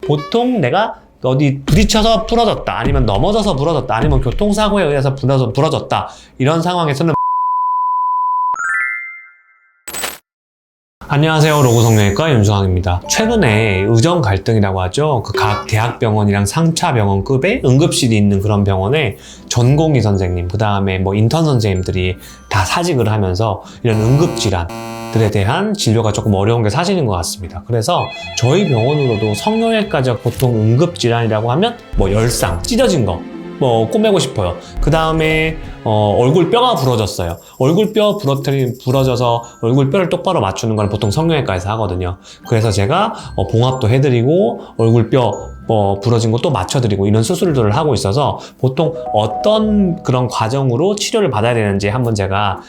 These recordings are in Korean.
보통 내가 어디 부딪혀서 부러졌다, 아니면 넘어져서 부러졌다, 아니면 교통사고에 의해서 부러졌다, 이런 상황에서는 안녕하세요. 로고성형외과 윤수광입니다. 최근에 의정 갈등이라고 하죠. 그 각 대학병원이랑 3차 병원급의 응급실이 있는 그런 병원에 전공의 선생님, 그 다음에 뭐 인턴 선생님들이 다 사직을 하면서 이런 응급질환들에 대한 진료가 조금 어려운 게 사실인 것 같습니다. 그래서 저희 병원으로도 성형외과적 보통 응급질환이라고 하면 뭐 열상, 찢어진 거, 뭐 꼬매고 싶어요. 그 다음에 얼굴 뼈가 부러졌어요. 얼굴 뼈 부러져서 얼굴 뼈를 똑바로 맞추는 건 보통 성형외과에서 하거든요. 그래서 제가 봉합도 해드리고 얼굴 뼈 부러진 거 또 맞춰드리고 이런 수술들을 하고 있어서 보통 어떤 그런 과정으로 치료를 받아야 되는지 한번 제가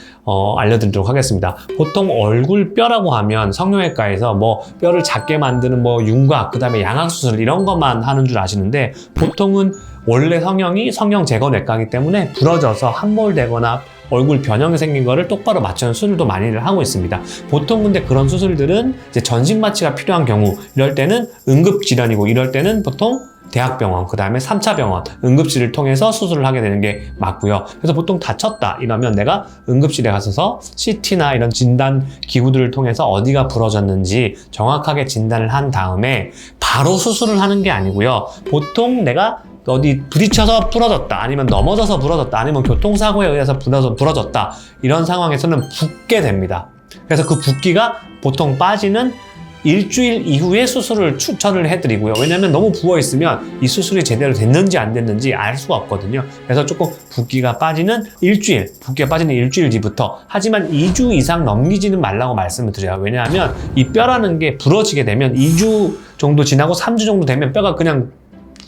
알려드리도록 하겠습니다. 보통 얼굴 뼈라고 하면 성형외과에서 뭐 뼈를 작게 만드는 뭐 윤곽, 그 다음에 양악수술 이런 것만 하는 줄 아시는데, 보통은 원래 성형이 성형 제거내과이기 때문에 부러져서 함몰되거나 얼굴 변형이 생긴 거를 똑바로 맞추는 수술도 많이들 하고 있습니다. 보통 근데 그런 수술들은 이제 전신 마취가 필요한 경우, 이럴 때는 응급질환이고, 이럴 때는 보통 대학병원, 그 다음에 3차 병원, 응급실을 통해서 수술을 하게 되는 게 맞고요. 그래서 보통 다쳤다 이러면 내가 응급실에 가서 CT나 이런 진단 기구들을 통해서 어디가 부러졌는지 정확하게 진단을 한 다음에 바로 수술을 하는 게 아니고요. 보통 내가 어디 부딪혀서 부러졌다, 아니면 넘어져서 부러졌다, 아니면 교통사고에 의해서 부러졌다, 이런 상황에서는 붓게 됩니다. 그래서 그 붓기가 보통 빠지는 일주일 이후에 수술을 추천을 해드리고요. 왜냐면 너무 부어있으면 이 수술이 제대로 됐는지 안 됐는지 알 수가 없거든요. 그래서 조금 붓기가 빠지는 일주일 뒤부터, 하지만 2주 이상 넘기지는 말라고 말씀을 드려요. 왜냐하면 이 뼈라는 게 부러지게 되면 2주 정도 지나고 3주 정도 되면 뼈가 그냥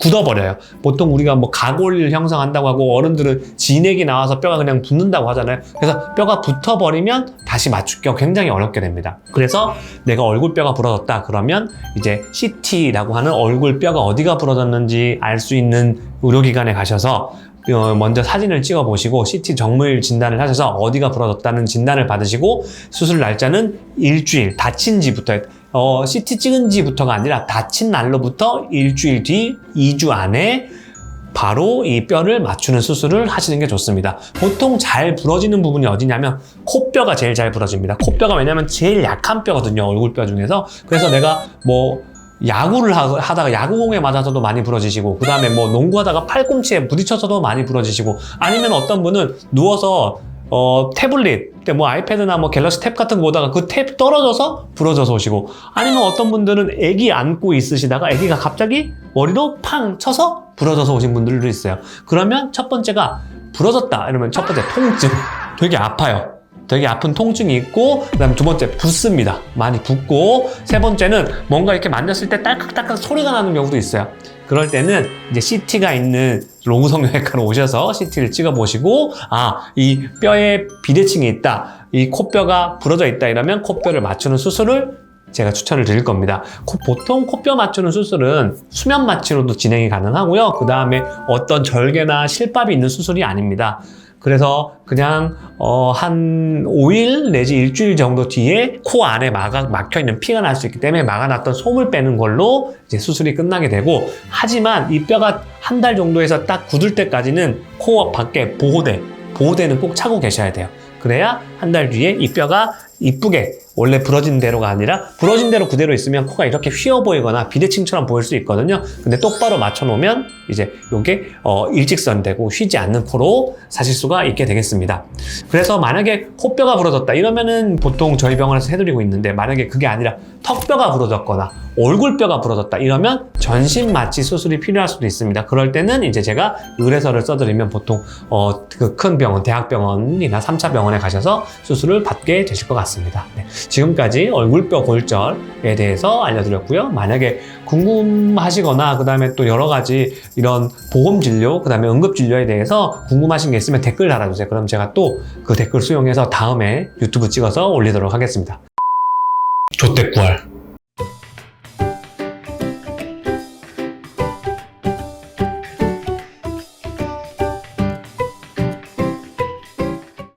굳어버려요. 보통 우리가 뭐 가골 형성한다고 하고, 어른들은 진액이 나와서 뼈가 그냥 붙는다고 하잖아요. 그래서 뼈가 붙어버리면 다시 맞추기가 굉장히 어렵게 됩니다. 그래서 내가 얼굴뼈가 부러졌다 그러면 이제 CT라고 하는 얼굴뼈가 어디가 부러졌는지 알 수 있는 의료기관에 가셔서 먼저 사진을 찍어 보시고 CT 정밀 진단을 하셔서 어디가 부러졌다는 진단을 받으시고, 수술 날짜는 일주일, 다친 지부터 CT 찍은 지부터가 아니라 다친 날로부터 일주일 뒤 2주 안에 바로 이 뼈를 맞추는 수술을 하시는 게 좋습니다. 보통 잘 부러지는 부분이 어디냐면 코뼈가 제일 잘 부러집니다. 코뼈가 왜냐면 제일 약한 뼈거든요, 얼굴뼈 중에서. 그래서 내가 뭐 야구를 하다가 야구공에 맞아서도 많이 부러지시고, 그 다음에 뭐 농구하다가 팔꿈치에 부딪혀서도 많이 부러지시고, 아니면 어떤 분은 누워서 태블릿, 뭐 아이패드나 뭐 갤럭시 탭 같은 거 보다가 그 탭 떨어져서 부러져서 오시고, 아니면 어떤 분들은 애기 안고 있으시다가 애기가 갑자기 머리로 팡 쳐서 부러져서 오신 분들도 있어요. 그러면 첫 번째가 부러졌다 이러면 첫 번째 통증, 되게 아파요. 되게 아픈 통증이 있고, 그 다음에 두 번째 붓습니다. 많이 붓고, 세 번째는 뭔가 이렇게 만졌을 때 딸깍딸깍 소리가 나는 경우도 있어요. 그럴 때는 이제 CT가 있는 로고성형외과로 오셔서 CT를 찍어보시고, 이 뼈에 비대칭이 있다, 이 코뼈가 부러져 있다 이러면 코뼈를 맞추는 수술을 제가 추천을 드릴 겁니다. 보통 코뼈 맞추는 수술은 수면 마취로도 진행이 가능하고요. 그 다음에 어떤 절개나 실밥이 있는 수술이 아닙니다. 그래서 그냥 한 5일 내지 일주일 정도 뒤에 코 안에 막혀있는 피가 날 수 있기 때문에 막아놨던 솜을 빼는 걸로 이제 수술이 끝나게 되고, 하지만 이 뼈가 한 달 정도에서 딱 굳을 때까지는 코 밖에 보호대는 꼭 차고 계셔야 돼요. 그래야 한 달 뒤에 이 뼈가 이쁘게 원래 부러진 대로가 아니라 부러진 대로 그대로 있으면 코가 이렇게 휘어 보이거나 비대칭처럼 보일 수 있거든요. 근데 똑바로 맞춰 놓으면 이제 요게 일직선 되고 휘지 않는 코로 사실 수가 있게 되겠습니다. 그래서 만약에 코뼈가 부러졌다 이러면은 보통 저희 병원에서 해드리고 있는데, 만약에 그게 아니라 턱뼈가 부러졌거나 얼굴뼈가 부러졌다 이러면 전신 마취 수술이 필요할 수도 있습니다. 그럴 때는 이제 제가 의뢰서를 써드리면 보통 그 큰 병원, 대학병원이나 3차 병원에 가셔서 수술을 받게 되실 것 같습니다. 네. 지금까지 얼굴뼈 골절에 대해서 알려드렸고요. 만약에 궁금하시거나 그 다음에 또 여러 가지 이런 보험 진료, 그 다음에 응급 진료에 대해서 궁금하신 게 있으면 댓글 달아주세요. 그럼 제가 또 그 댓글 수용해서 다음에 유튜브 찍어서 올리도록 하겠습니다. 조댓구알.